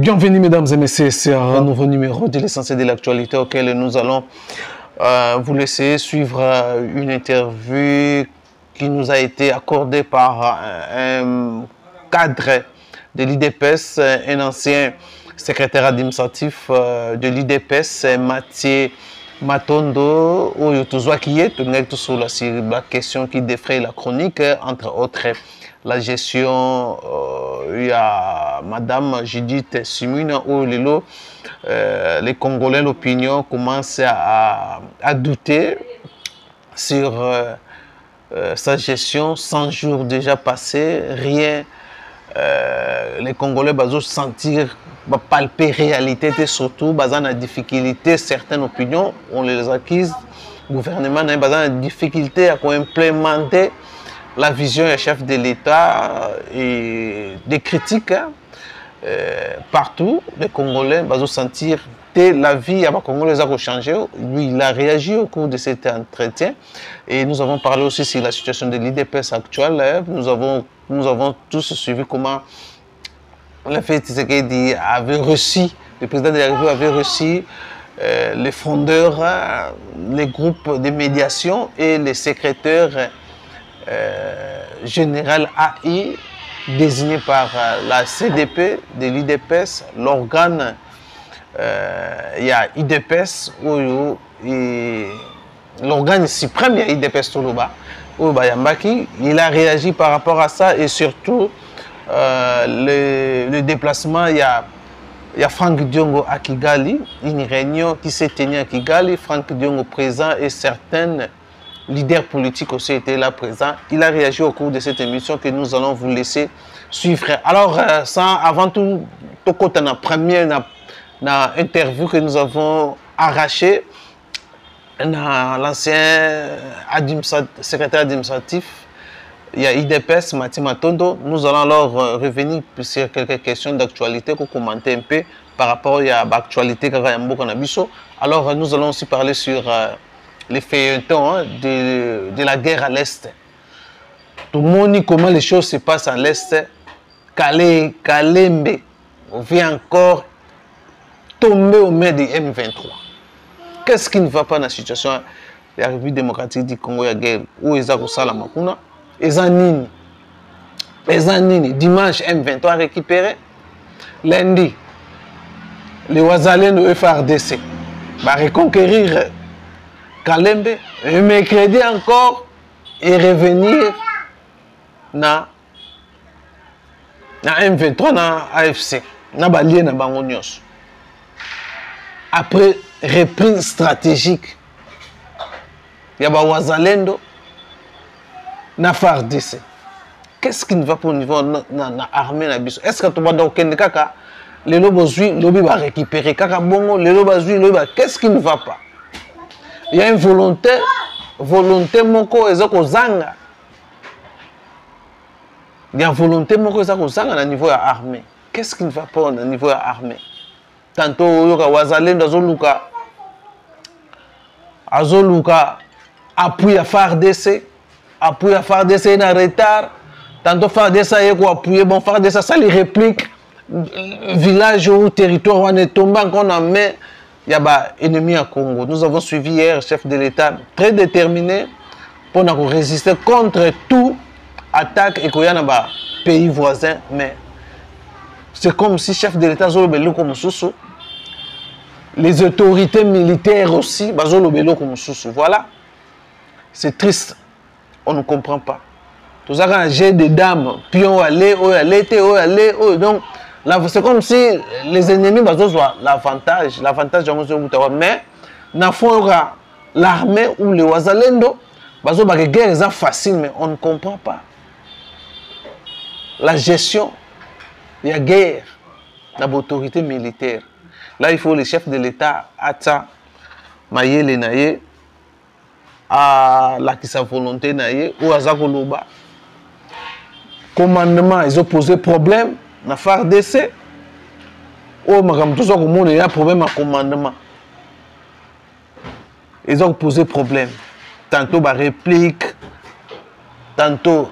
Bienvenue mesdames et messieurs, c'est un nouveau numéro de l'essentiel de l'actualité auquel nous allons vous laisser suivre une interview qui nous a été accordée par un cadre de l'IDPS, un ancien secrétaire administratif de l'IDPS, Mathieu Matondo, où qui est sur la question qui défraye la chronique, entre autres la gestion, il y a Madame Judith Simuna, où les Congolais, l'opinion commence à douter sur sa gestion. 100 jours déjà passés, rien. Les Congolais vont sentir, palper réalité et surtout, basant la difficulté, certaines opinions, on les acquise. Le gouvernement a basant la difficulté à implémenter la vision du chef de l'État et des critiques partout. Les Congolais vont sentir que la vie à Congolais a changé. Lui, il a réagi au cours de cet entretien. Et nous avons parlé aussi sur la situation de l'IDPS actuelle. Nous avons tous suivi comment le fait Tshisekedi avait reçu, le président de la République avait reçu les fondeurs, les groupes de médiation et les secrétaires général AI désigné par la CDP de l'IDPS, l'organe, il y a IDPS, l'organe suprême, il y a IDPS Toloba, il a réagi par rapport à ça et surtout le déplacement, il y a Franck Diongo à Kigali, une réunion qui s'est tenue à Kigali, Franck Diongo présent et certaines leader politique aussi était là présent. Il a réagi au cours de cette émission que nous allons vous laisser suivre. Alors, avant tout, la première interview que nous avons arrachée, l'ancien secrétaire administratif, il y a IDPS, Mathieu Matondo. Nous allons alors revenir sur quelques questions d'actualité pour commenter un peu par rapport à l'actualité. Alors, nous allons aussi parler sur les feuilletons de la guerre à l'Est. Tout le monde dit comment les choses se passent à l'Est. Kalembe vient encore tomber aux mains des M23. Qu'est-ce qui ne va pas dans la situation de la République démocratique du Congo, la guerre, où ils ont ça la Makuna? Ils ont nini. Dimanche, M23 récupéré. Lundi, les Ouazalais de FRDC va reconquérir Kalembe, et mercredi encore, et revenir na M23, na AFC, na Balien, na Bangonios. Après reprise stratégique, il y a Wazalendo, na FARDC. Qu'est-ce qui ne va pas au niveau de l'armée? Est-ce que tu vas dans le cas les lobby va récupérer Kaka Bongo, les lobby, qu'est-ce qui ne va pas? Il y a une volonté moko ezako zanga. Il y a une volonté moko ezako zanga au niveau de l'armée. Qu'est-ce qui ne va pas au niveau de l'armée? Tantôt yoka Wazalendo azoluka appui à FARDC, appui à FARDC en retard. Tantôt FARDC yeko appuyer, bon FARDC ça les réplique village ou territoire on est tombé qu'on a mis. Il y a des ennemis à Congo. Nous avons suivi hier le chef de l'État très déterminé pour résister contre toute attaque et qu'il y a des pays voisins. Mais c'est comme si le chef de l'État comme Soussou. Les autorités militaires aussi, comme Soussou. Voilà. C'est triste. On ne comprend pas. Tout ça, quand j'ai des dames, pion aller, donc, c'est comme si les ennemis ont l'avantage de mais l'armée ou les Wazalendo, la guerre est facile, mais on ne comprend pas. La gestion, il y a guerre dans l'autorité militaire. Là, il faut les chefs de l'État, Atsa, Mayele Naye, à la qui sa volonté Naye, ou à Zakoloba. Commandement, ils ont posé problème. Na FARDC, il y a un problème à commandement. Ils ont posé problème. Tantôt, réplique, tantôt,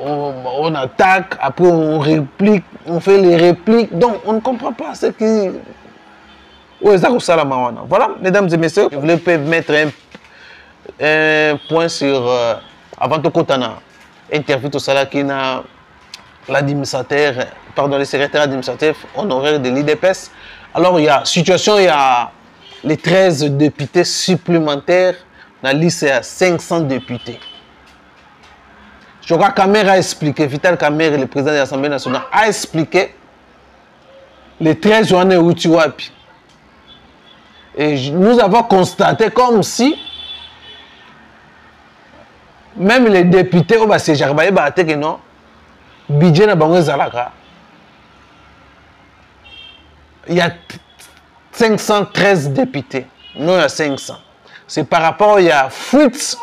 on attaque, après on réplique, on fait les répliques. Donc, on ne comprend pas ce qui... Voilà, mesdames et messieurs, je voulais mettre un point sur... avant de Kotana, interview tout ça là qui n'a l'administrateur, pardon, le secrétaire administratif honoraire de l'IDPS. Alors, il y a situation, il y a les 13 députés supplémentaires dans la liste, il y a 500 députés. Je crois que Kamer a expliqué, Vital Kamer, le président de l'Assemblée nationale, a expliqué les 13 journées Utiwapi. Et nous avons constaté comme si même les députés, oh bah c'est Jarbaye Baate que non, budget na bango zalaka. Il y a 513 députés, non il y a 500. C'est par rapport, il y a Fritz,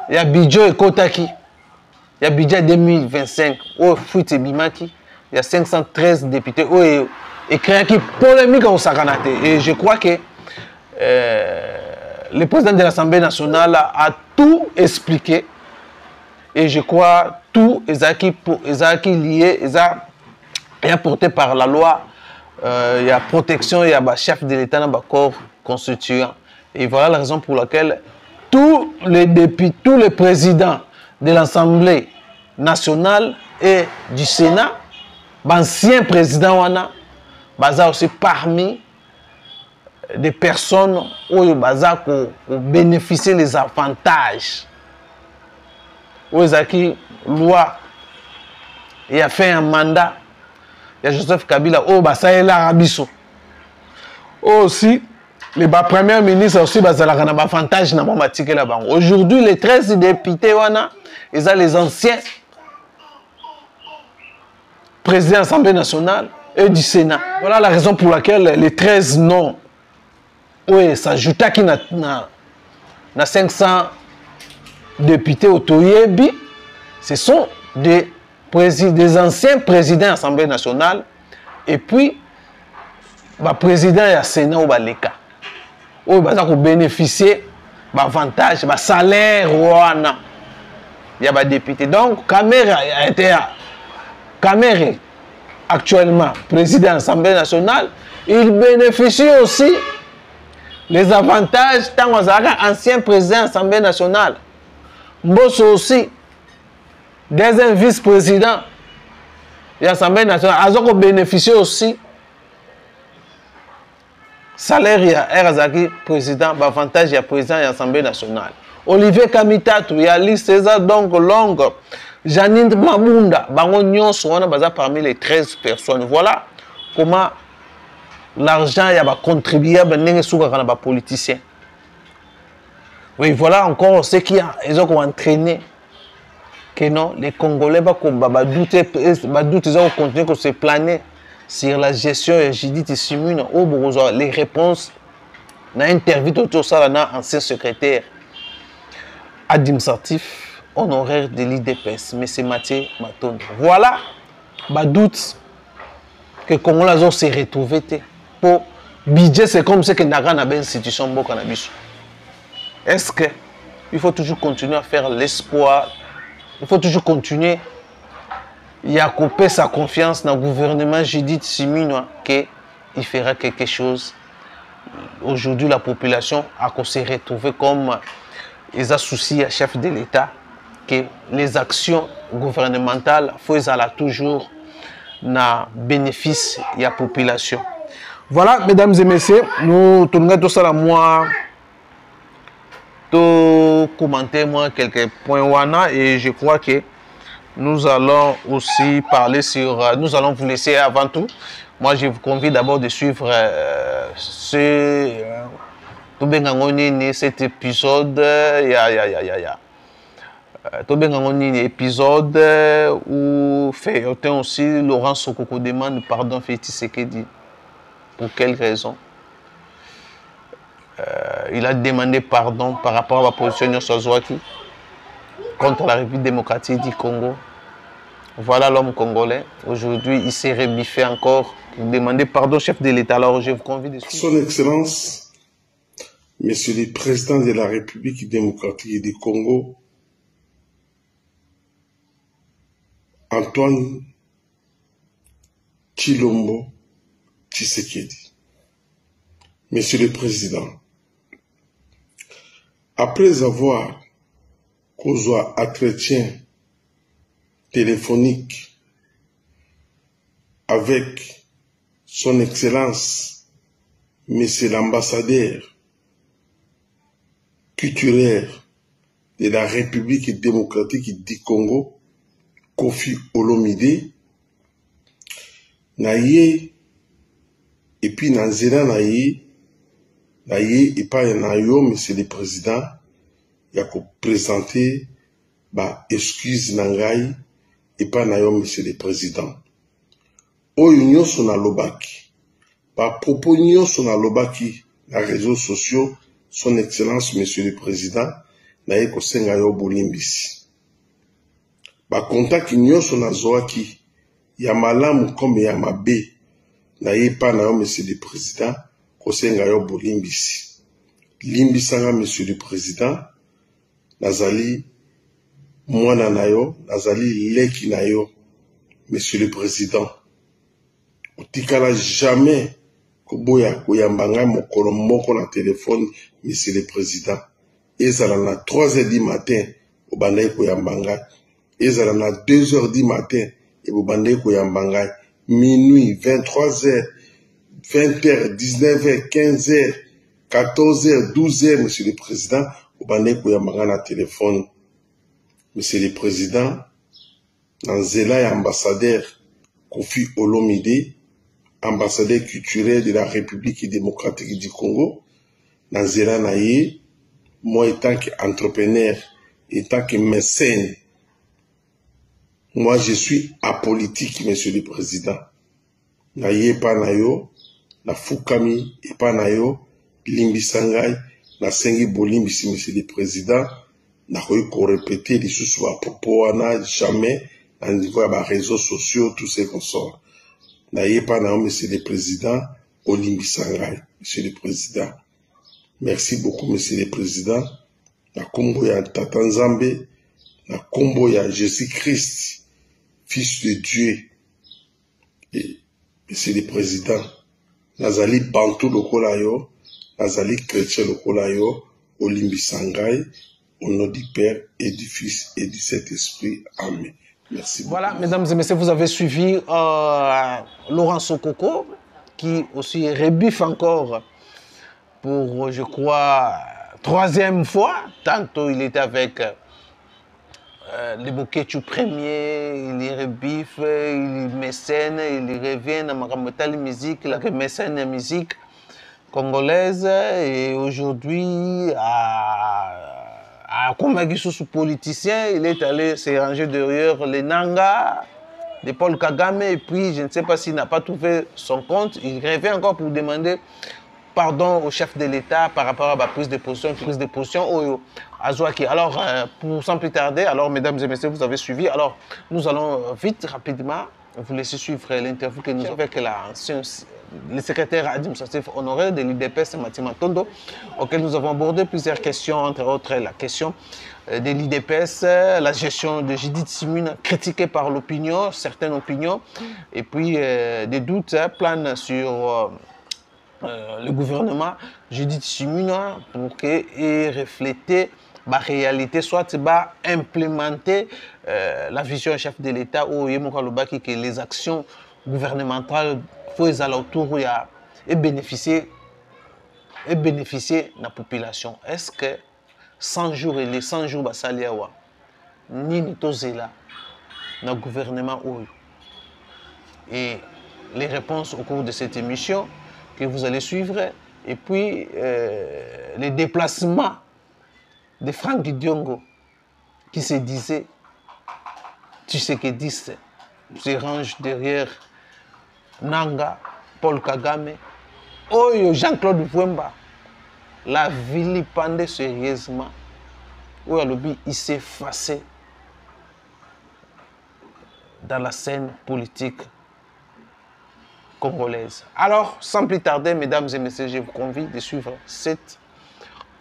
il y a budget et Kotaki. Il y a budget 2025, oh Fritz et Bimaki. Il y a 513 députés, oh et créé qui polémique au Sakanate. Et je crois que le président de l'Assemblée nationale a tout expliqué. Et je crois tout est lié, est apporté par la loi. Il y a protection, il y a chef de l'État dans le corps constituant. Et voilà la raison pour laquelle tous les députés, tous les présidents de l'Assemblée nationale et du Sénat, l'ancien président Wana, baza aussi parmi des personnes où baza ko bénéficier les avantages. Où qui loi, il a fait un mandat. Il y a Joseph Kabila, oh basa est là Rabiso. Aussi les premiers ministres aussi baza la kana avantage na mamatike là-bas. Aujourd'hui les 13 députés Wana, ils ont les anciens présidents de l'Assemblée nationale et du Sénat. Voilà la raison pour laquelle les 13 noms, oui, s'ajoutent qui na 500 députés au Toyebi, ce sont des anciens présidents de l'Assemblée nationale et puis le président du Sénat ou l'État. Ils vont bénéficier d'avantages, de salaire, il y a des députés. Donc, Kamer a été Kamer actuellement président de l'Assemblée nationale, il bénéficie aussi les avantages tant ancien président de l'Assemblée nationale. Mbosso aussi, deuxième vice-président de l'Assemblée nationale, a bénéficié aussi salaire il y a Erazaki président, avantage il y a président de l'Assemblée nationale. Olivier Kamitatou, il y a liste César donc longue. Janine Mabunda, bango nyonso wana baza parmi les 13 personnes. Voilà comment l'argent y a contribuable n'enge souka kana ba politicien. Oui, voilà encore ce qui a ils ont entraîné que non les Congolais ba douter ils ont continué que se planer sur la gestion et Judith Simune au Borozo les réponses na interview tout ça là ancien secrétaire administratif honoraire de l'IDPS, M. Mathieu Matondo. Voilà, bah doute que Congolais ont se retrouvé pour budget, c'est comme ce que Naga n'a pas institution de cannabis. Est-ce que il faut toujours continuer à faire l'espoir, il faut toujours continuer à couper sa confiance dans le gouvernement Judith Simino qu'il fera quelque chose. Aujourd'hui, la population a se retrouvé comme les associés à chef de l'État. Que les actions gouvernementales faut toujours na bénéfice de la population. Voilà, mesdames et messieurs, nous tournons tout ça à moi, tout commenter moi quelques points wana et je crois que nous allons aussi parler sur, nous allons vous laisser avant tout. Moi, je vous convie d'abord de suivre cet épisode. Épisode où fait aussi Laurent Sokoko demande pardon Félix Sekedi. Pour quelle raison? Il a demandé pardon par rapport à la position de Sozwaki contre la République démocratique du Congo. Voilà l'homme congolais. Aujourd'hui, il s'est rebiffé encore pour demander pardon au chef de l'État. Alors, je vous convie de suivre. Son Excellence, Monsieur le Président de la République démocratique du Congo, Antoine Tshilombo Tshisekedi. Monsieur le Président, après avoir causé un entretien téléphonique avec son Excellence, Monsieur l'ambassadeur culturel de la République démocratique du Congo, Kofi Olomide, naye et puis nanzela naye et pas nayo, Monsieur le Président, il y a présenter ba excuse nangai et pas nayo, Monsieur le Président. Oyo nyonso na lobaki, ba propos nyonso na lobaki na réseaux sociaux, son Excellence Monsieur le Président, naye kosenga yo bolimbisi. Ba contact nyonso na zoaki, ya malamu comme ya mabe, naye pa na yo, Monsieur le Président, kosenga yo bolimbisi. Limbisanga, Monsieur le Président, nazali mwana na yo, nazali leki na yo, Monsieur le Président. Otikala jamais koboya koyambanga mokolo moko na téléphone, Monsieur le Président. Ezala na 3h du matin, obandai koyambanga. Ezala na 2h du matin, et obandai koyambanga. Minuit, 23h, 20h, 19h, 15h, 14h, 12h, Monsieur le Président, obandai koyambanga na téléphone. Monsieur le Président, Nanzela et ambassadeur Kofi Olomide, ambassadeur culturel de la République démocratique du Congo, Nanzela naye, moi étant qu'entrepreneur, étant que mécène, moi je suis apolitique, Monsieur le Président. Naye pa nayo, na fukami, et pa nayo, limbisangai, na sengi bolimbisi, Monsieur le Président, na ko répéter les sous à propos, jamais, à niveau des réseaux sociaux, tout ce qu'on sort. Naye pa nayo, Monsieur le Président, olimbisangai, Monsieur le Président. Merci beaucoup, Monsieur le Président. Na kombo ya Tata Nzambe, na kombo ya Jésus-Christ, Fils de Dieu. Et Monsieur le Président, nazali bantu lokola yo, nazali chrétien lokola yo, olimbi sangai, au nom du Père et du Fils et du Saint-Esprit. Amen. Merci beaucoup. Voilà, mesdames et messieurs, vous avez suivi Laurent Sokoko, qui aussi rebiffe encore pour, je crois, 3e fois. Tantôt, il était avec le bouquet du premier, il rebiffe, il mécène, il revient dans la musique, il mécène la musique congolaise. Et aujourd'hui, à convaincre sous politicien, il est allé se ranger derrière les Nanga de Paul Kagame. Et puis, je ne sais pas s'il n'a pas trouvé son compte. Il revient encore pour demander pardon au chef de l'État par rapport à la prise de position au Azouaki. Alors, pour sans plus tarder, alors mesdames et messieurs, vous avez suivi. Alors, nous allons vite, rapidement, vous laisser suivre l'interview que nous avons avec le secrétaire administratif honoraire de l'IDPS, Matima Tondo, auquel nous avons abordé plusieurs questions, entre autres la question de l'IDPS, la gestion de Judith Suminwa critiquée par l'opinion, certaines opinions, et puis des doutes planent sur le gouvernement Judith Suminwa pour qu'il reflète la réalité, soit implémenter la vision chef de l'État ou que les actions gouvernementales faut aller autour et bénéficier de la population. Est-ce que 100 jours et les 100 jours basaliawa ni nitozela na gouvernement ou et les réponses au cours de cette émission que vous allez suivre, et puis les déplacements de Franck Diongo qui se disait Tshisekedi se range derrière Nanga, Paul Kagame, Oyo Jean-Claude Vwemba, la vilipendait sérieusement. Oyo Alobi, il s'est effacé dans la scène politique congolaise. Alors, sans plus tarder, mesdames et messieurs, je vous convie de suivre cette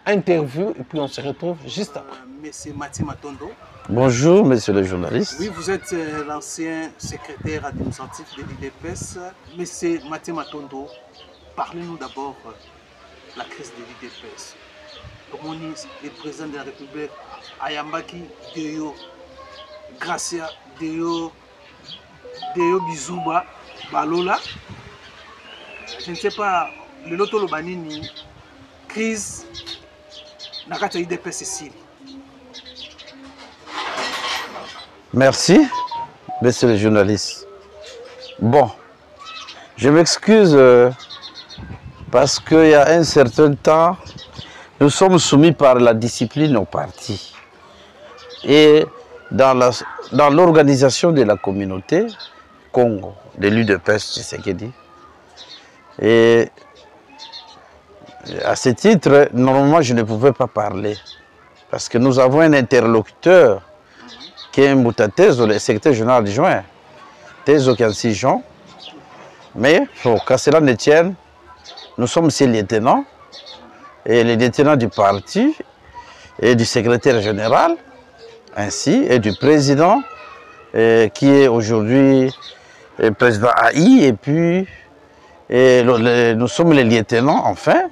interview et puis on se retrouve juste après. Monsieur Mathieu Matondo. Bonjour, monsieur le journaliste. Oui, vous êtes l'ancien secrétaire administratif de l'IDPS. Monsieur Mathieu Matondo, parlez-nous d'abord de la crise de l'IDPS. Comment le président de la République, Ayambaki, Deyo, Gracia, Deyo Bizouba, Balola, je ne sais pas, le Loto Lobanini, crise, Nakata IDPS ici. Merci, monsieur le journaliste. Bon, je m'excuse parce qu'il y a un certain temps, nous sommes soumis par la discipline au parti. Et dans l'organisation de la communauté, Congo, de l'UDPS, c'est ce qu'il dit. Et à ce titre, normalement, je ne pouvais pas parler. Parce que nous avons un interlocuteur qui est Moutatezo, le secrétaire général adjoint, Tezo Kansi Jean. Mais, pour qu'à cela ne tienne, nous sommes ses lieutenants, et les lieutenants du parti, et du secrétaire général, ainsi, et du président, qui est aujourd'hui le président AI, et puis nous sommes les lieutenants, enfin,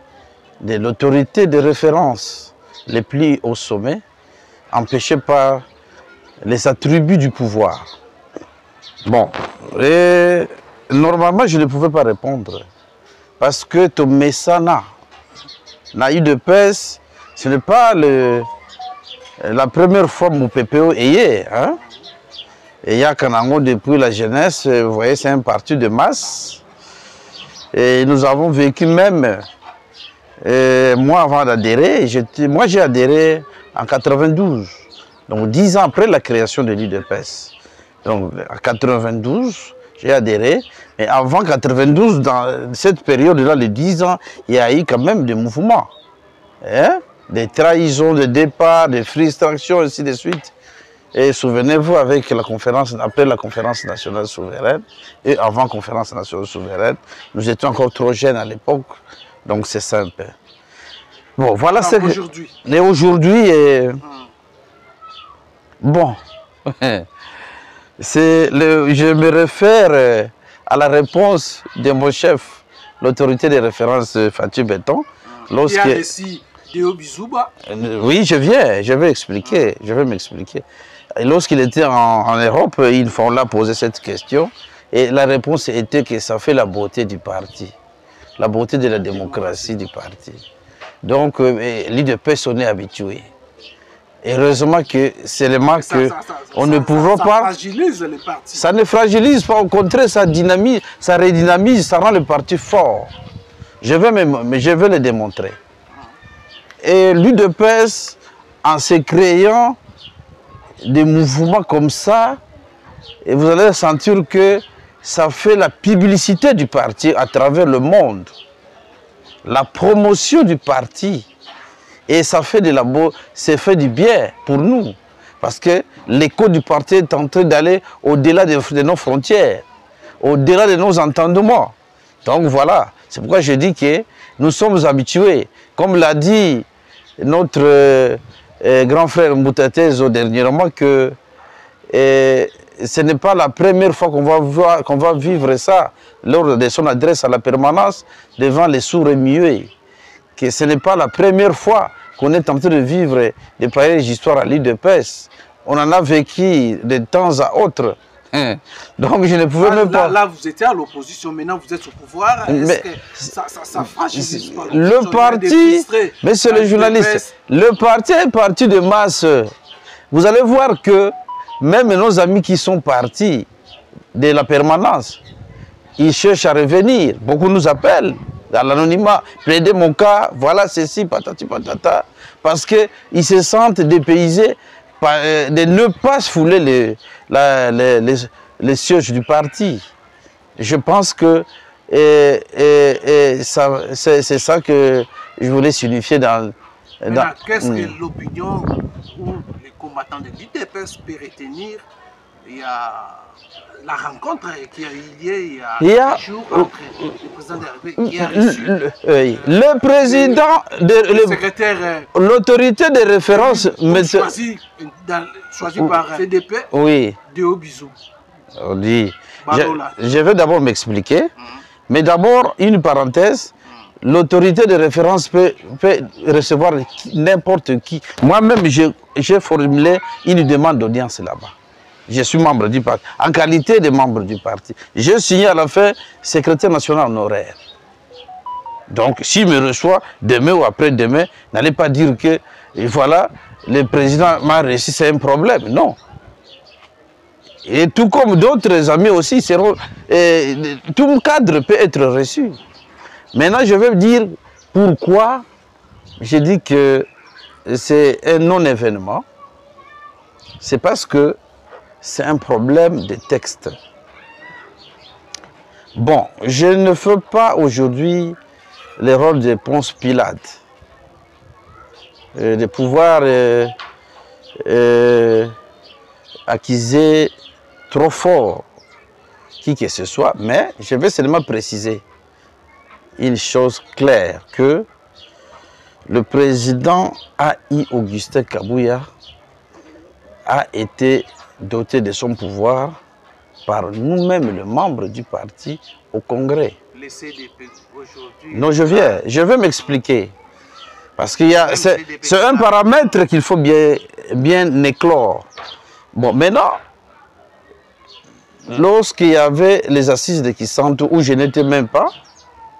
de l'autorité de référence les plus au sommet, empêchés par les attributs du pouvoir. Bon, et normalement je ne pouvais pas répondre, parce que ton messana, na UDPS, ce n'est pas la première fois que mon PPO est, hein? Et il y a Kanango depuis la jeunesse, vous voyez, c'est un parti de masse. Et nous avons vécu même, moi avant d'adhérer, moi j'ai adhéré en 92, donc 10 ans après la création de l'UDPS. Donc en 92, j'ai adhéré, mais avant 92, dans cette période-là, les 10 ans, il y a eu quand même des mouvements, hein? Des trahisons, des départs, des frustrations, ainsi de suite. Et souvenez-vous, avec la conférence, après la conférence nationale souveraine, et avant la conférence nationale souveraine, nous étions encore trop jeunes à l'époque, donc c'est simple. Bon, voilà ce que... Aujourd'hui. Mais aujourd'hui, bon, je me réfère à la réponse de mon chef, l'autorité de référence Fatou Béton, lorsque... Il y a ici Deyo Bizouba. Oui, je vais expliquer, je vais m'expliquer. Lorsqu'il était en Europe, ils font là poser cette question et la réponse était que ça fait la beauté du parti, la beauté de la démocratie du parti. Donc l'UDPS, on est habitué. Heureusement que seulement que on ne pouvait pas. Ça fragilise les partis. Ça ne fragilise pas, au contraire, ça dynamise, ça redynamise, ça rend le parti fort. Je vais le démontrer. Et l'UDPS, en se créant des mouvements comme ça, et vous allez sentir que ça fait la publicité du parti à travers le monde, la promotion du parti, et ça fait du bien pour nous, parce que l'écho du parti est en train d'aller au-delà de nos frontières, au-delà de nos entendements. Donc voilà, c'est pourquoi je dis que nous sommes habitués, comme l'a dit notre grand frère Moutatezo dernièrement, que ce n'est pas la première fois qu'on va vivre ça lors de son adresse à la permanence devant les sourds et muets. Que ce n'est pas la première fois qu'on est en train de vivre des pareilles histoires à l'UDPS. On en a vécu de temps à autre. Donc je ne pouvais même pas... Là, vous étiez à l'opposition, maintenant vous êtes au pouvoir. Est-ce que ça fragilise pas le parti, monsieur le journaliste, le parti est un parti de masse. Vous allez voir que même nos amis qui sont partis de la permanence, ils cherchent à revenir. Beaucoup nous appellent dans l'anonymat, plaider mon cas, voilà ceci, patati patata, parce qu'ils se sentent dépaysés de ne pas se fouler les sièges du parti. Je pense que c'est ça que je voulais signifier dans... Qu'est-ce que l'opinion ou les combattants de l'UDPS peut retenir il y a la rencontre qui a eu lieu il y a 2 jours entre le président de la République qui a reçu. Le président, l'autorité de référence... choisi par CDP, oui. De Obizou. Je vais d'abord m'expliquer, mais d'abord, une parenthèse, l'autorité de référence peut recevoir n'importe qui. Moi-même, j'ai formulé une demande d'audience là-bas. Je suis membre du parti, en qualité de membre du parti. J'ai signé à la fin secrétaire national honoraire. Donc, s'il me reçoit demain ou après-demain, n'allez pas dire que, voilà, le président m'a reçu, c'est un problème. Non. Et tout comme d'autres amis aussi seront... tout cadre peut être reçu. Maintenant, je vais dire pourquoi j'ai dit que c'est un non-événement. C'est parce que c'est un problème de texte. Bon, je ne fais pas aujourd'hui le rôle de Ponce Pilate, de pouvoir accuser trop fort qui que ce soit, mais je vais seulement préciser une chose claire, que le président A.I. Augustin Kabouya a été doté de son pouvoir par nous-mêmes, les membres du parti, au Congrès. Les CDP aujourd'hui... Non, je vais m'expliquer. Parce que c'est un paramètre qu'il faut bien éclore. Bon, maintenant, lorsqu'il y avait les assises de Kisantu, où je n'étais même pas,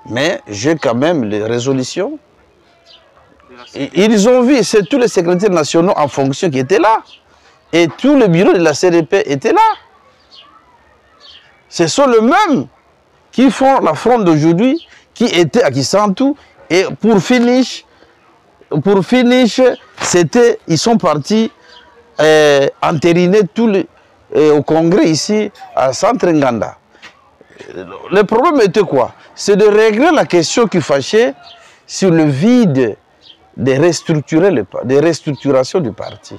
mais j'ai quand même les résolutions. Ils ont vu, c'est tous les secrétaires nationaux en fonction qui étaient là. Et tout le bureau de la CDP était là. Ce sont les mêmes qui font la fronde d'aujourd'hui, qui étaient à Kisantu. Et pour finish, ils sont partis entériner au Congrès ici, à Centre Nganda. Le problème était quoi? C'est de régler la question qui fâchait sur le vide de restructuration du parti.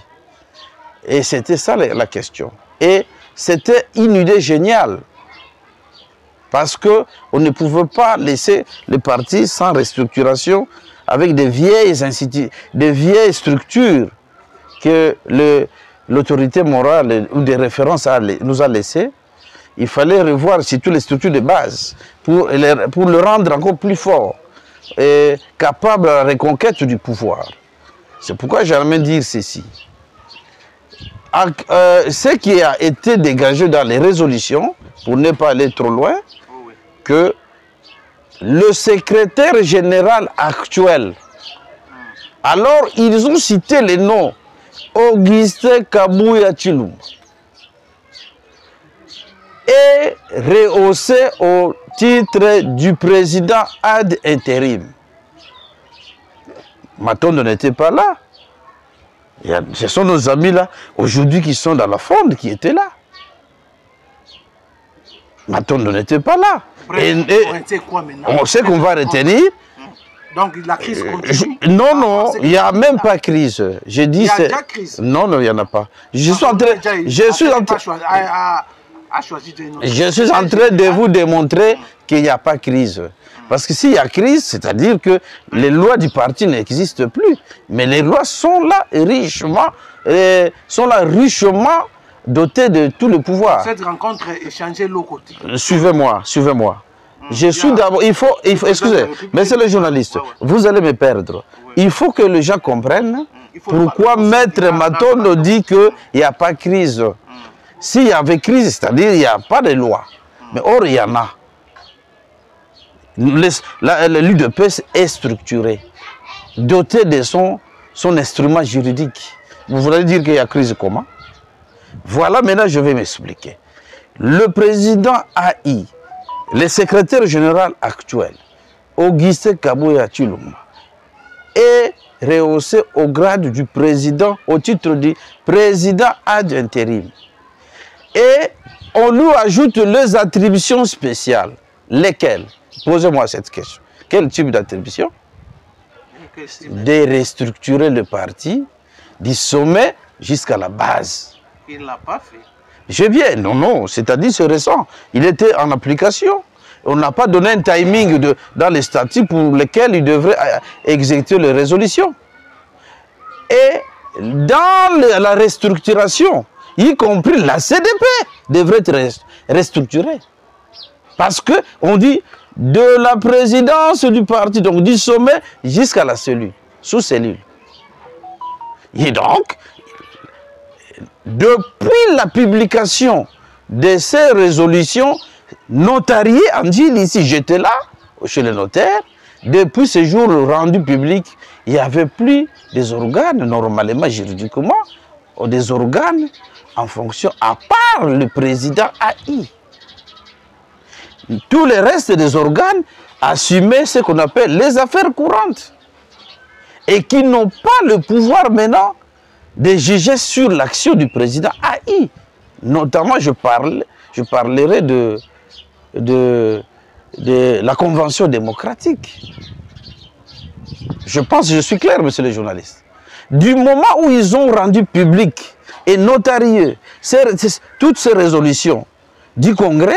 Et c'était ça la question. Et c'était une idée géniale. Parce qu'on ne pouvait pas laisser le parti sans restructuration avec des vieilles structures que l'autorité morale ou des références nous a laissées. Il fallait revoir surtout les structures de base pour le rendre encore plus fort et capable de la reconquête du pouvoir. C'est pourquoi j'aimerais dire ceci. Ce qui a été dégagé dans les résolutions, pour ne pas aller trop loin, que le secrétaire général actuel, alors ils ont cité les noms Augustin Kabouya Tshilumba, et rehaussé au titre du président ad intérim. Matondo n'était pas là. Ce sont nos amis là, aujourd'hui, qui sont dans la fronde, qui étaient là. Matondo n'était pas là. On sait qu'on va retenir. Donc la crise continue. Non, il n'y a même pas de crise. Je dis, il y a déjà crise. Non, il n'y en a pas. Je suis en train de vous démontrer qu'il n'y a pas de crise. Parce que s'il y a crise, c'est-à-dire que les lois du parti n'existent plus. Mais les lois sont là richement dotées de tout le pouvoir. Cette rencontre est changée l'autre côté. Suivez-moi. Je suis d'abord, excusez, mais c'est le journaliste, vous allez me perdre. Il faut que les gens comprennent pourquoi Maître Matondo dit qu'il n'y a pas de crise. S'il y avait crise, c'est-à-dire qu'il n'y a pas de loi. Mais or, il y en a. L'UDPS est structuré, doté de son instrument juridique. Vous voulez dire qu'il y a crise comment? Voilà, maintenant je vais m'expliquer. Le président AI, le secrétaire général actuel, Augustin Kabouya Tshilumba, est rehaussé au grade du président, au titre du président ad intérim. Et on lui ajoute les attributions spéciales. Lesquelles? Posez-moi cette question. Quel type d'attribution? De restructurer le parti du sommet jusqu'à la base. Il ne l'a pas fait. J'ai bien, non, non, c'est-à-dire c'est récent. Il était en application. On n'a pas donné un timing dans les statuts pour lesquels il devrait exécuter les résolutions. Et dans la restructuration, y compris la CDP, devrait être restructurée. Parce qu'on dit de la présidence du parti, donc du sommet jusqu'à la cellule, sous-cellule. Et donc, depuis la publication de ces résolutions notariées en Gilles, ici j'étais là, chez le notaire, depuis ce jour rendu public, il n'y avait plus des organes, normalement, juridiquement, ou des organes en fonction, à part le président AI. Tous les restes des organes assumaient ce qu'on appelle les affaires courantes et qui n'ont pas le pouvoir maintenant de juger sur l'action du président AI. Notamment, je parlerai de la Convention démocratique. Je pense que je suis clair, monsieur le journaliste. Du moment où ils ont rendu public et notarié toutes ces résolutions du Congrès,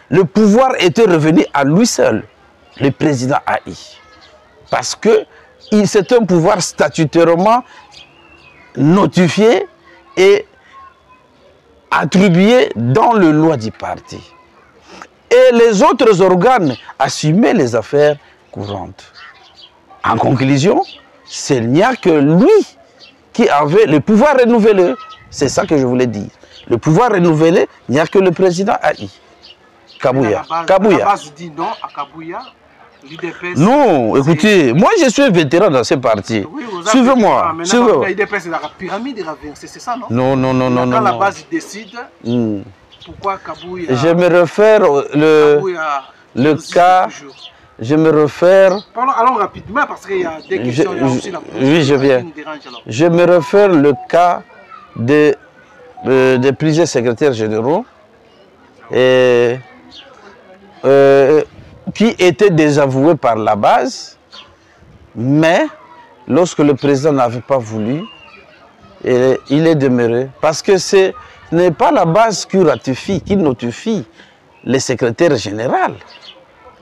le pouvoir était revenu à lui seul, le président AI. Parce que c'est un pouvoir statutairement notifié et attribué dans le loi du parti. Et les autres organes assumaient les affaires courantes. En conclusion, il n'y a que lui qui avait le pouvoir renouvelé. C'est ça que je voulais dire. Le pouvoir renouvelé, il n'y a que le président AI. Kabouya. Kabouya. La base dit non à Kabouya. Non, écoutez, moi je suis vétéran dans ce parti. Oui, suivez-moi. L'IDPS, c'est la pyramide, c'est ça, non? Non, non, non, non. Quand la base décide, pourquoi Kabouya? Je me réfère le cas. Je me réfère. Allons rapidement parce qu'il y a des questions. Oui, je viens. Je me réfère le cas de plusieurs secrétaires généraux qui étaient désavoués par la base, mais lorsque le président n'avait pas voulu, il est demeuré. Parce que ce n'est pas la base qui ratifie, qui notifie les secrétaires généraux.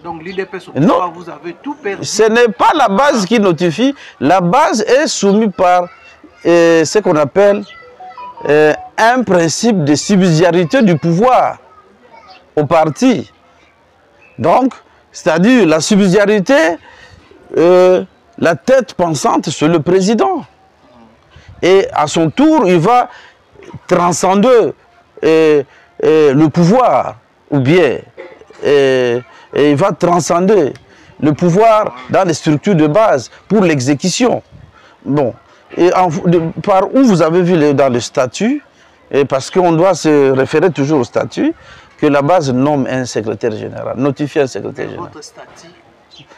Donc l'IDPS, vous avez tout perdu. Ce n'est pas la base qui notifie. La base est soumise par ce qu'on appelle un principe de subsidiarité du pouvoir au parti. Donc, c'est-à-dire la subsidiarité, la tête pensante sur le président. Et à son tour, il va transcender le pouvoir, ou bien il va transcender le pouvoir dans les structures de base pour l'exécution. Bon, et par où vous avez vu dans le statut, et parce qu'on doit se référer toujours au statut, que la base nomme un secrétaire général, notifie un secrétaire général. Votre statut,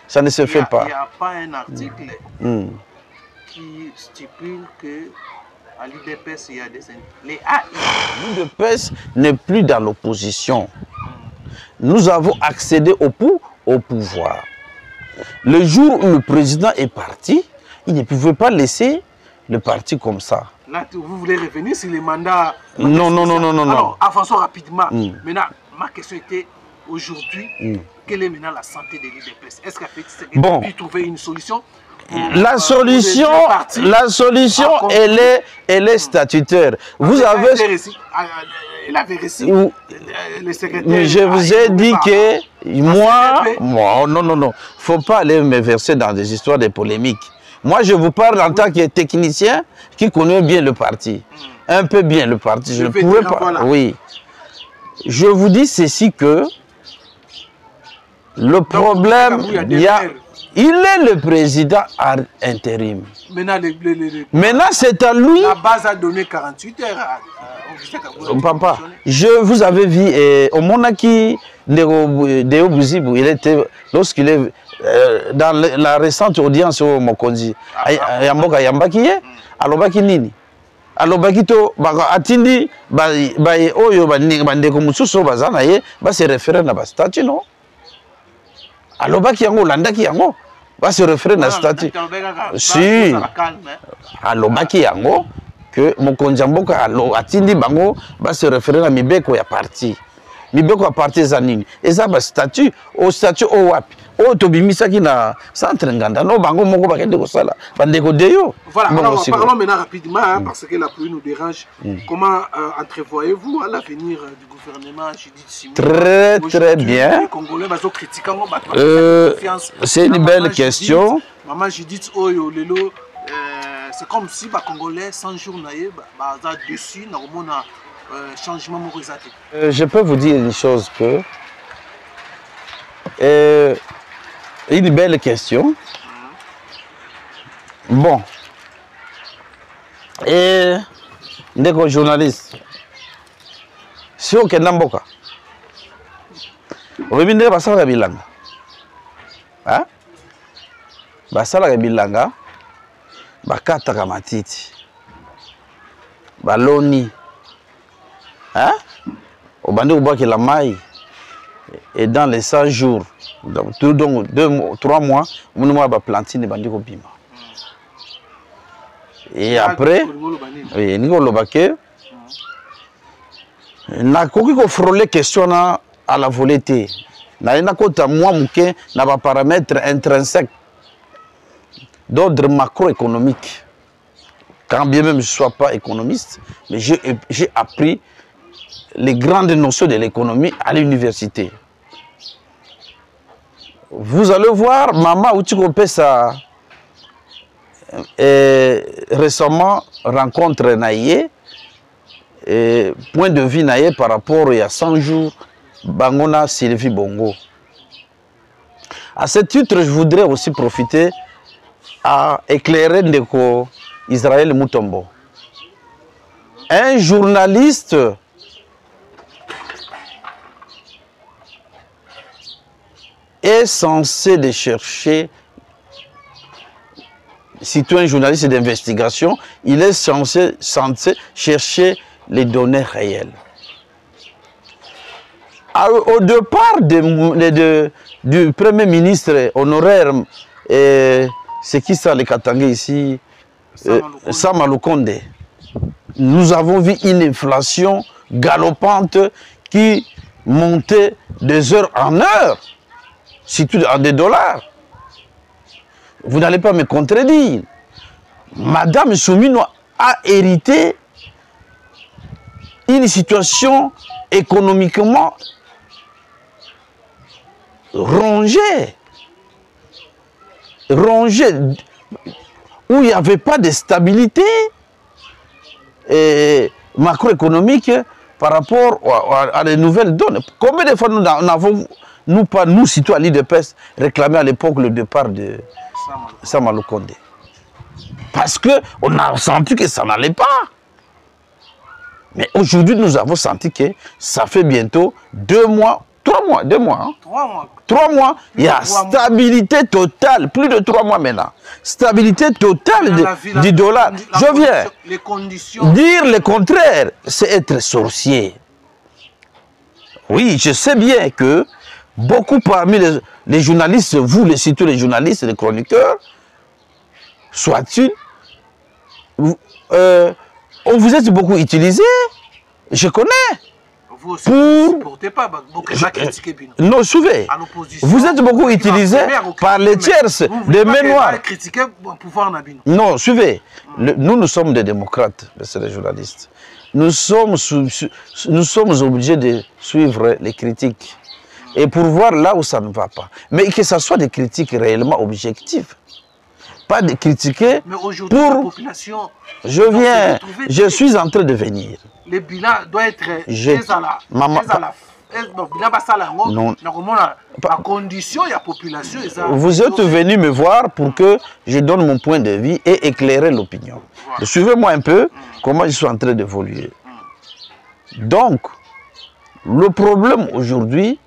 ça ne se fait pas. Il n'y a pas un article qui stipule que à l'IDPS, il y a des... Les AI. L'IDPS n'est plus dans l'opposition. Nous avons accédé au pouvoir. Le jour où le président est parti, il ne pouvait pas laisser le parti comme ça. Là, vous voulez revenir sur les mandats? Non, non, non, non, non. Alors, avançons rapidement. Maintenant, ma question était aujourd'hui, quelle est maintenant la santé de l'IDPS? Est-ce qu'effectivement, on peut trouver une solution? La solution, elle est statutaire. Vous avez... Il avait réussi le secrétaire. Mais je vous ai dit que moi, non, non, non. Il ne faut pas aller me verser dans des histoires de polémiques. Moi, je vous parle en tant que technicien qui connaît bien le parti. Un peu bien le parti. Je ne pouvais pas. Voilà. Oui. Je vous dis ceci que le problème, il est le président à intérim. Maintenant, c'est à lui. La base a donné 48 heures. Papa, vous avez vu, au Monaki, il était, lorsqu'il est dans la récente audience au Mokonzi, Yamboka Yambakiye, alobaki nini? Alobaki to, atindi, oyo, bandeko mususo bazana ye, se référer na statut, non? Alobaki yango, landaki yango, se référer na statut. Si, alobaki yango, que mon konjamboka atindi bango va se référer à Mibeko ya parti. Mibeko ya parti zanini. Et ça, statut au wapi. Au tobimisaki na centre nganda. No bango moko bakende ko sala. Bandeko deyo. Voilà, alors parlons maintenant rapidement, parce que la pluie nous dérange. Comment entrevoyez-vous à l'avenir du gouvernement Judith Suminwa? Très bien. Les Congolais vont critiquer c'est une belle question. Maman Judith Oyo Lelo, c'est comme si les Congolais, 100 jours, dessus, normalement, changement morisate. Je peux vous dire une chose que une belle question. Bon. Et des journalistes. Si on est dans Boka, on va venir à Basala Bilanga. Hein? Basala Bilanga, Bakata Kamatiti, Baloni. Hein? Au bandit au bois qui la maille. Et dans les 100 jours, donc 3 mois, on va planter les bandits au bima. Et après, oui, nous avons le na koki ko frôler question à la volonté. Na ina kota moi muke na ba paramètres intrinsèques d'ordre macroéconomique. Quand bien même je ne sois pas économiste, mais j'ai appris les grandes notions de l'économie à l'université. Vous allez voir, Mama Outikopesa récemment rencontre Naïe, point de vue Naïe par rapport à 100 jours, Bangona Sylvie Bongo. À ce titre, je voudrais aussi profiter à éclairer Ndeko Israël Mutombo. Un journaliste est censé de chercher, si tu es un journaliste d'investigation, il est censé chercher les données réelles. Au départ du Premier ministre honoraire, c'est qui ça, les Katangais ici, Sama Lukonde, nous avons vu une inflation galopante qui montait de heure en heure, surtout en des dollars. Vous n'allez pas me contredire. Madame Soumino a hérité une situation économiquement rongée, où il n'y avait pas de stabilité macroéconomique par rapport à les nouvelles données. Combien de fois nous n'avons, nous citoyens à l'IDPS, réclamé à l'époque le départ de Sama Lukonde? Parce qu'on a senti que ça n'allait pas. Mais aujourd'hui, nous avons senti que ça fait bientôt 2 mois, 3 mois, 2 mois. Hein? 3 mois, il y a stabilité totale, plus de 3 mois maintenant. Stabilité totale du dollar. Je viens dire le contraire, c'est être sorcier. Oui, je sais bien que beaucoup parmi les journalistes, vous les citez, les journalistes, les chroniqueurs, soit-il, on vous êtes beaucoup utilisé, je connais. Vous aussi, vous supportez pas, non, souvez, vous êtes beaucoup utilisé par les tierces, des mémoires. Non, suivez, nous sommes des démocrates, c'est les journalistes. Nous sommes obligés de suivre les critiques et pour voir là où ça ne va pas. Mais que ce soit des critiques réellement objectives. Pas de critiquer pour la population. Je suis en train de venir. Le bilan doit être la condition de la population. Vous êtes venu me voir pour que je donne mon point de vue et éclairer l'opinion. Voilà. Suivez-moi un peu comment je suis en train d'évoluer. Donc, le problème aujourd'hui,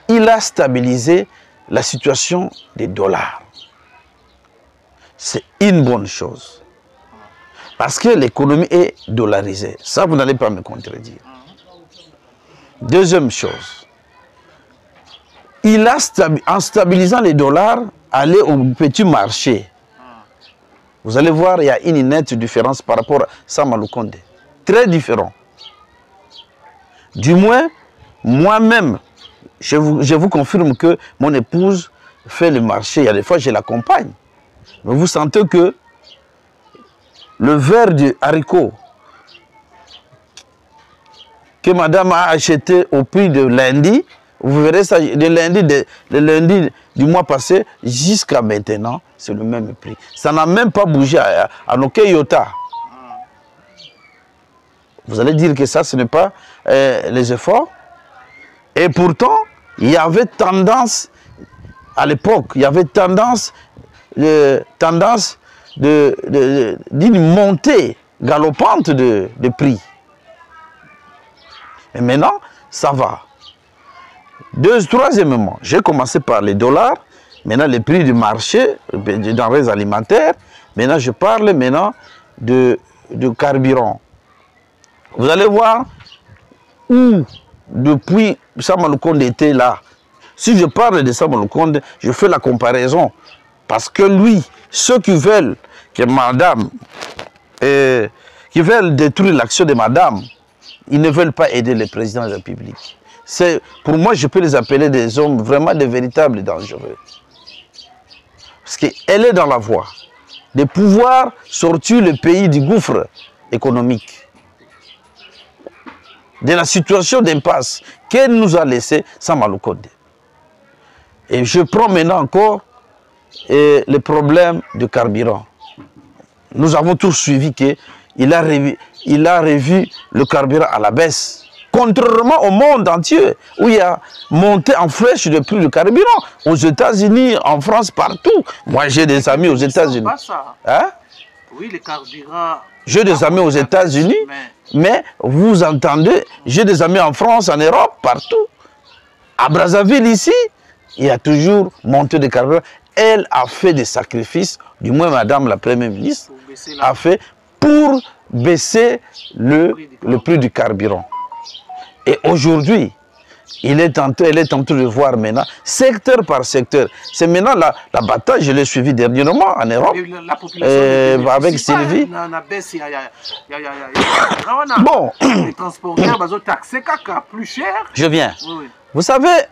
il a stabilisé la situation des dollars. C'est une bonne chose. Parce que l'économie est dollarisée. Ça, vous n'allez pas me contredire. Deuxième chose, en stabilisant les dollars, aller au petit marché. Vous allez voir, il y a une nette différence par rapport à Samalou Condé. Très différent. Du moins, moi-même, je vous confirme que mon épouse fait le marché. Il y a des fois, je l'accompagne. Mais vous sentez que le verre de haricot que madame a acheté au prix de lundi, vous verrez ça, de lundi du mois passé jusqu'à maintenant, c'est le même prix. Ça n'a même pas bougé à aucun iota. Vous allez dire que ça, ce n'est pas les efforts. Et pourtant, il y avait tendance, à l'époque, il y avait tendance d'une montée galopante de prix. Et maintenant, ça va. Troisièmement, j'ai commencé par les dollars, maintenant les prix du marché, des denrées alimentaires. Maintenant, je parle maintenant de carburant. Vous allez voir où, depuis Samalou Condé était là. Si je parle de Samalou Condé, je fais la comparaison. Parce que lui, ceux qui veulent que madame, qui veulent détruire l'action de madame, ils ne veulent pas aider le président de la République. Pour moi, je peux les appeler des hommes vraiment de véritables dangereux. Parce qu'elle est dans la voie de pouvoir sortir le pays du gouffre économique, de la situation d'impasse qu'elle nous a laissé Samalou Condé. Et je prends maintenant encore le problème du carburant. Nous avons tous suivi qu'il a revu le carburant à la baisse. Contrairement au monde entier, où il y a monté en flèche le prix du carburant. Aux États-Unis, en France, partout. Moi, j'ai des amis aux États-Unis. Hein? Oui, le carburant. J'ai des amis aux États-Unis, mais vous entendez, j'ai des amis en France, en Europe, partout. À Brazzaville, ici, il y a toujours montée de carburant. Elle a fait des sacrifices, du moins madame la première ministre, a fait pour baisser le prix du carburant. Et aujourd'hui, elle est en train de voir maintenant, secteur par secteur. C'est maintenant la bataille, je l'ai suivie dernièrement en Europe, avec Sylvie. Bon, les transporteurs, plus cher. Je viens. Vous savez,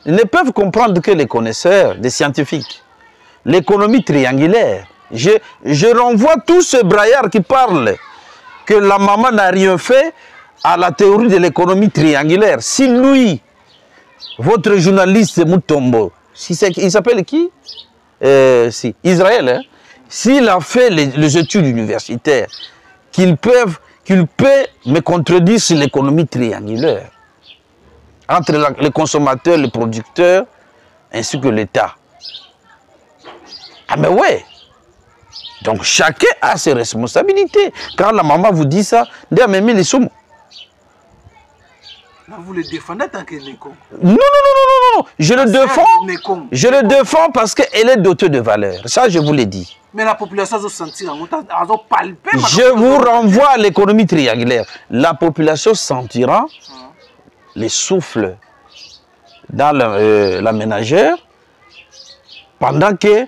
ils ne peuvent comprendre que les connaisseurs, les scientifiques. L'économie triangulaire. Je renvoie tous ces braillards qui parlent que la maman n'a rien fait à la théorie de l'économie triangulaire. Si lui, votre journaliste Moutombo, il s'appelle qui? Israël, hein? S'il a fait les études universitaires, qu'il peut me contredire sur l'économie triangulaire entre les consommateurs, les producteurs, ainsi que l'État. Ah mais ouais. Donc chacun a ses responsabilités. Quand la maman vous dit ça, les sommes. Là, vous le défendez tant que Nécom. Non. Je le défends parce qu'elle est dotée de valeur. Ça, je vous l'ai dit. Mais la population a senti, a palpé. Je vous renvoie à l'économie triangulaire. La population sentira les souffles dans la ménagère pendant que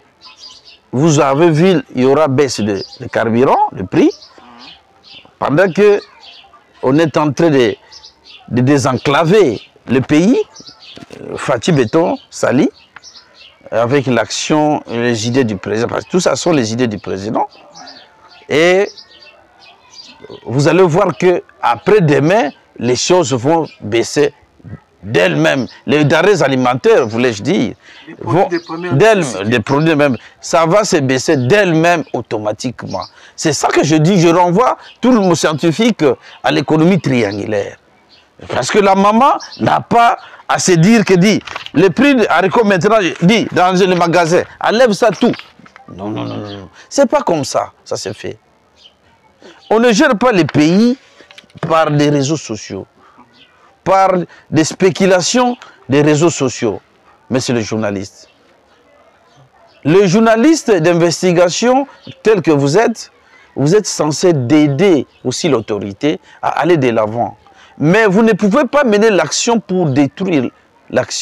vous avez vu, il y aura baisse de carburant, le prix, pendant que on est en train de désenclaver le pays, Fatih Béton, Sali, avec l'action, les idées du président, parce que tout ça sont les idées du président. Et vous allez voir que après demain, les choses vont baisser d'elles-mêmes. Les denrées alimentaires, voulais-je dire, des produits même, ça va se baisser d'elles-mêmes automatiquement. C'est ça que je dis, je renvoie tout le monde scientifique à l'économie triangulaire. Parce que la maman n'a pas à se dire que dit, le prix de haricots maintenant, dit, dans le magasin, enlève ça tout. Non. C'est pas comme ça, ça se fait. On ne gère pas les pays par des réseaux sociaux, par des spéculations des réseaux sociaux. Mais c'est le journaliste. Le journaliste d'investigation tel que vous êtes censé d'aider aussi l'autorité à aller de l'avant. Mais vous ne pouvez pas mener l'action pour détruire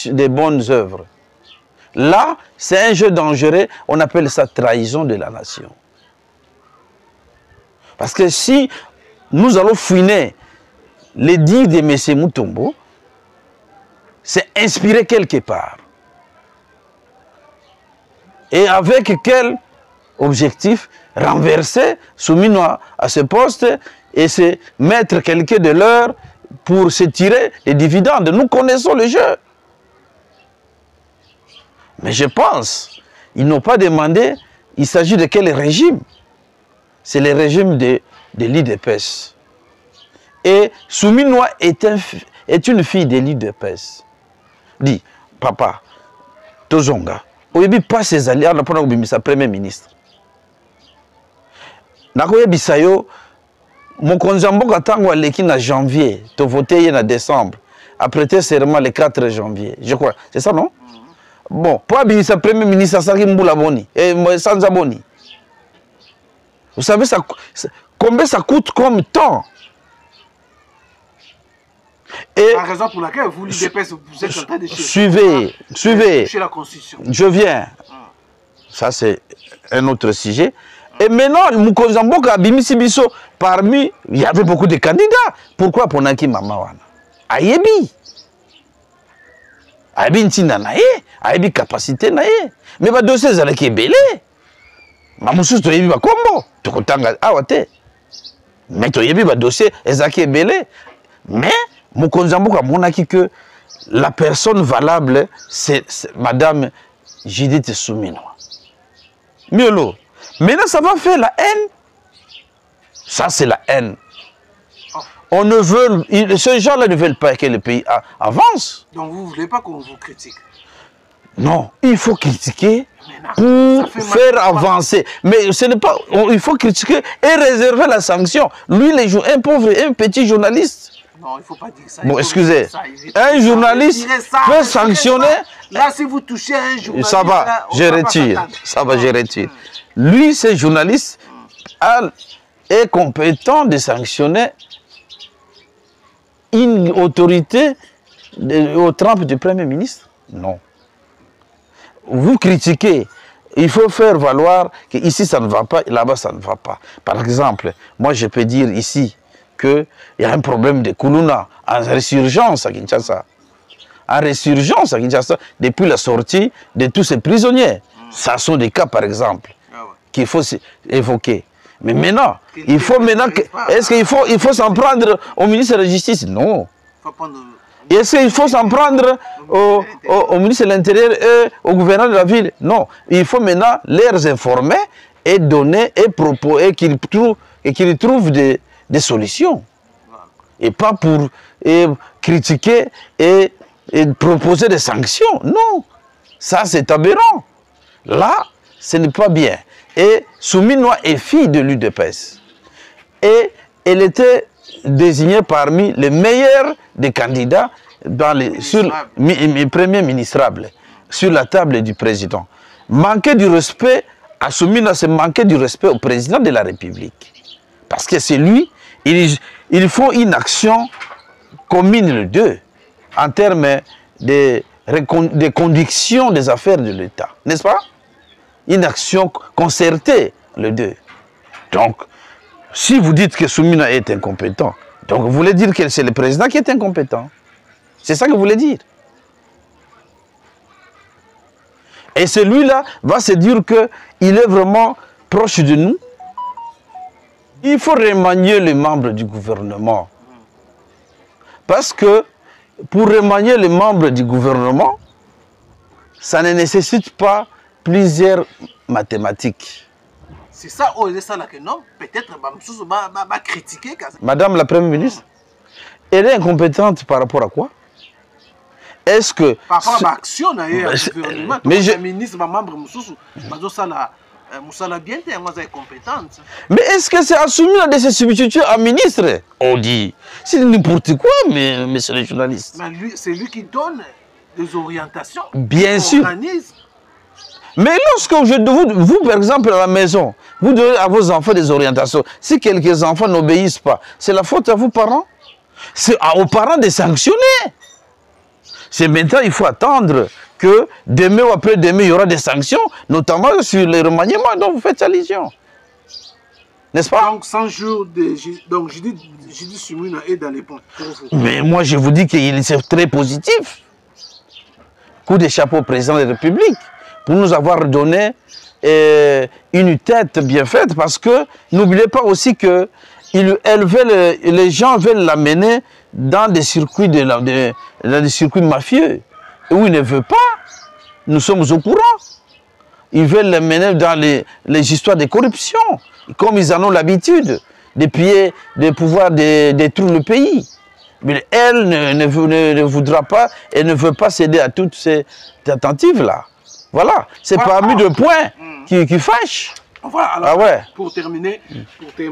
des bonnes œuvres. Là, c'est un jeu dangereux, on appelle ça trahison de la nation. Parce que si nous allons fouiner les dires de M. Mutombo, c'est inspiré quelque part. Et avec quel objectif? Renverser Souminois à ce poste et se mettre quelqu'un de leur pour se tirer les dividendes. Nous connaissons le jeu. Mais je pense, ils n'ont pas demandé, il s'agit de quel régime? C'est le régime de l'IDPS. Et Souminois est une fille de l'IDPS. Dit, papa, Tozonga, oyebi pas ses alliés, on a pas sa premier ministre. Nakoyebi sayo, mon konzamboka tango aleki na janvier, to voté en décembre, après serment le 4 janvier, je crois. C'est ça, non? Bon, pour abimisa premier ministre, ça qui mboula boni, et sans aboni. Vous savez ça, combien ça coûte comme temps? Et la raison pour laquelle vous, l'IDPS, vous êtes en train de suivez la Constitution. Je viens. Ça, c'est un autre sujet. Et maintenant, Mukonzamboka Bimisi Biso, parmi, il y avait beaucoup de candidats. Pourquoi Ponaki Mamawana? Ayebi. Ayebi Ntina Naye. Ayebi capacité Naye. Mais le dossier, c'est qui est belé. Mamoussous, tu as vu combo. Tu as awate. Mais tu as vu le dossier, c'est qui est belé. Mais, Mukonzamboka monaki que la personne valable, c'est Madame Judith Souminois. Miolo. Maintenant, ça va faire la haine. Ça, c'est la haine. On ne veut, ces gens-là ne veulent pas que le pays avance. Donc, vous ne voulez pas qu'on vous critique? Non, il faut critiquer pour faire avancer. Mais ce n'est pas, il faut critiquer et réserver la sanction. Lui, un pauvre, un petit journaliste. Non, il ne faut pas dire ça. Bon, excusez. Un journaliste peut sanctionner. Là, si vous touchez un journaliste... Ça va, je retire. Ça va, je retire. Lui, ce journaliste, est compétent de sanctionner une autorité au trempe du Premier ministre? Non. Vous critiquez. Il faut faire valoir qu'ici, ça ne va pas, et là-bas, ça ne va pas. Par exemple, moi, je peux dire ici qu'il y a un problème de Koulouna en résurgence à Kinshasa. En résurgence à Kinshasa, depuis la sortie de tous ces prisonniers. Ça sont des cas, par exemple, qu'il faut évoquer. Mais maintenant, il faut maintenant... Est-ce qu'il faut s'en prendre au ministre de la Justice? Non. Est-ce qu'il faut s'en prendre au ministre de l'Intérieur et au gouverneur de la ville? Non. Il faut maintenant les informer et donner et proposer et qu'ils trouvent des solutions. Et pas pour critiquer et proposer des sanctions. Non. Ça, c'est aberrant. Là, ce n'est pas bien. Et Souminois est fille de l'UDPS. Et elle était désignée parmi les meilleurs des candidats sur les premiers ministrables, sur la table du président. Manquer du respect à Souminois, c'est manquer du respect au président de la République. Parce que c'est lui, il faut une action commune les deux, en termes de conduction des affaires de l'État. N'est-ce pas? Une action concertée, les deux. Donc, si vous dites que Souminois est incompétent, donc vous voulez dire que c'est le président qui est incompétent. C'est ça que vous voulez dire. Et celui-là va se dire qu'il est vraiment proche de nous. Il faut remanier les membres du gouvernement. Parce que pour remanier les membres du gouvernement, ça ne nécessite pas plusieurs mathématiques. C'est ça, que non, peut-être va critiquer. Madame la Première ministre, elle est incompétente par rapport à quoi? Est-ce que... Par rapport à l'action, mais le ministre, membre, Moussala bien est compétente. Mais est-ce que c'est assumé de se substituer à ministre? On dit, c'est n'importe quoi, mais monsieur le journaliste. C'est lui qui donne des orientations. Bien sûr. Mais lorsque vous, par exemple, à la maison, vous donnez à vos enfants des orientations, si quelques enfants n'obéissent pas, c'est la faute à vos parents? C'est aux parents de sanctionner. C'est maintenant, il faut attendre que demain ou après-demain, il y aura des sanctions, notamment sur les remaniements dont vous faites allusion. N'est-ce pas? Donc 100 jours de... Donc Judith Suminwa est dans les ponts. Mais moi, je vous dis qu'il c'est très positif. Coup de chapeau au président de la République pour nous avoir donné une tête bien faite, parce que n'oubliez pas aussi que les gens veulent l'amener dans des circuits, dans des circuits mafieux où il ne veut pas. Nous sommes au courant. Ils veulent l'amener dans les histoires de corruption, comme ils en ont l'habitude, de pouvoir détruire le pays. Mais elle ne voudra pas et ne veut pas céder à toutes ces tentatives-là. Voilà, c'est parmi deux points qui fâchent. Voilà, alors, ah ouais. pour terminer...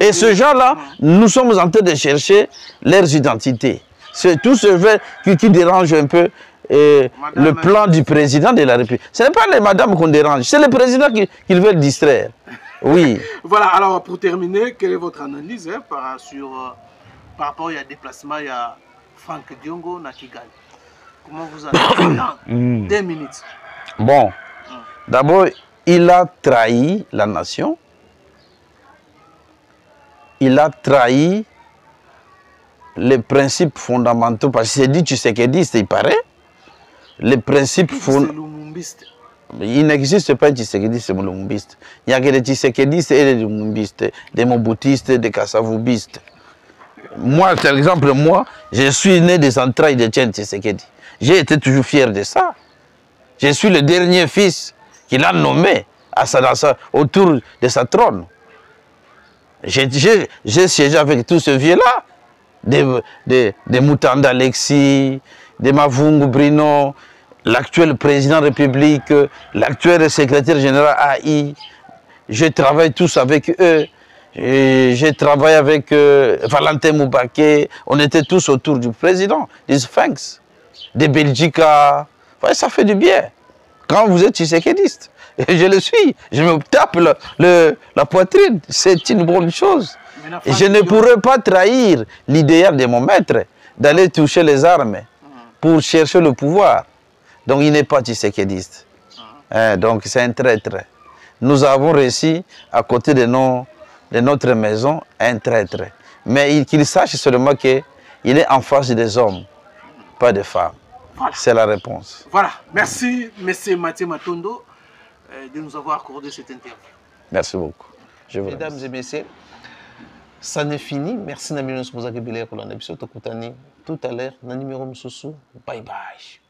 Et ce genre-là, nous sommes en train de chercher leurs identités. C'est tout ce qui dérange un peu le plan du président de la République. Ce n'est pas les madames qu'on dérange, c'est le président qu'ils veulent distraire. Oui. Voilà, alors pour terminer, quelle est votre analyse par rapport à déplacement, il y a Franck Diongo na Kigali. Comment vous avez dans 2 minutes? Bon, d'abord, il a trahi la nation. Il a trahi les principes fondamentaux, parce que c'est dit tshisekidiste, il paraît. Les principes fondamentaux. Il n'existe pas un tshisekidiste lumumbiste. Il n'y a que des tshisekidistes et des lumumbistes, des moboutistes, des kassavoubistes. Moi, par exemple, je suis né des entrailles de Tien Tshisekedi. J'ai été toujours fier de ça. Je suis le dernier fils qu'il a nommé autour de sa trône. J'ai siégé avec tous ces vieux-là, des Moutanda Alexis, des Mavungu Brino, l'actuel président de la République, l'actuel secrétaire général AI. Je travaille tous avec eux. J'ai travaillé avec Valentin Moubaké. On était tous autour du président, des Sphinx, des Belgica. Ouais, ça fait du bien. Quand vous êtes tshisekidiste, et je le suis, je me tape la poitrine. C'est une bonne chose. Et je ne pourrais pas trahir l'idéal de mon maître d'aller toucher les armes pour chercher le pouvoir. Donc il n'est pas tshisekidiste. Donc c'est un traître. Nous avons réussi à côté de notre maison un traître. Mais qu'il sache seulement qu'il est en face des hommes, pas des femmes. Voilà. C'est la réponse. Voilà. Merci, M. Mathieu Matondo, de nous avoir accordé cette interview. Merci beaucoup. Mesdames et messieurs, ça n'est fini. Merci Namino Spozakebile pour l'épisode tout à l'heure. Dans le numéro Moussoussou. Bye bye.